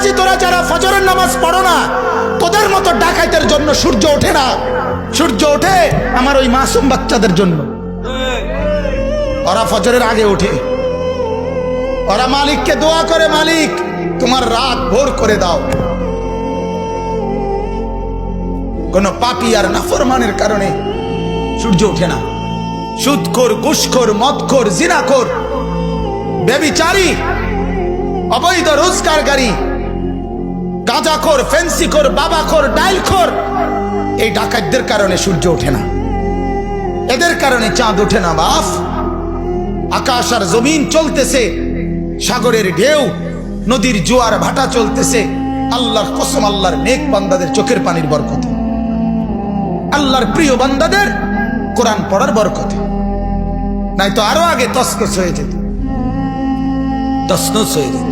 বলেছি তোরা যারা ফজরের নামাজ পড়ো না, তোদের মতো ডাকাইতের জন্য সূর্য ওঠে না। সূর্য ওঠে আমার ওই মাসুম বাচ্চাদের জন্য। ওরা ফজরের আগে ওঠে, ওরা মালিককে দোয়া করে, মালিক তোমার রাত ভোর করে দাও। কোন পাপী আর নাফরমানের কারণে সূর্য ওঠে না। সুদখোর, ঘুষখোর, মদখোর, জিনাখোর, ব্যভিচারী, অবৈধ রোজগারকারী, গাঁজাখোর, ফেন্সিখোর, বাবাখোর, ডাইলখোর, এই ডাকাতদের কারণে সূর্য ওঠে না। এদের কারণে চাঁদ ওঠে না। বাপ, আকাশ আর জমিন চলতেছে, সাগরের ঢেউ, নদীর জোয়ার ভাটা চলতেছে, আল্লাহর কসম, আল্লাহর নেক বান্দাদের চোখের পানির বরকতে, আল্লাহর প্রিয় বান্দাদের কোরআন পড়ার বরকতে। নাই তো আরো আগে তসনস হয়ে যেত, তসনস হয়ে যেত।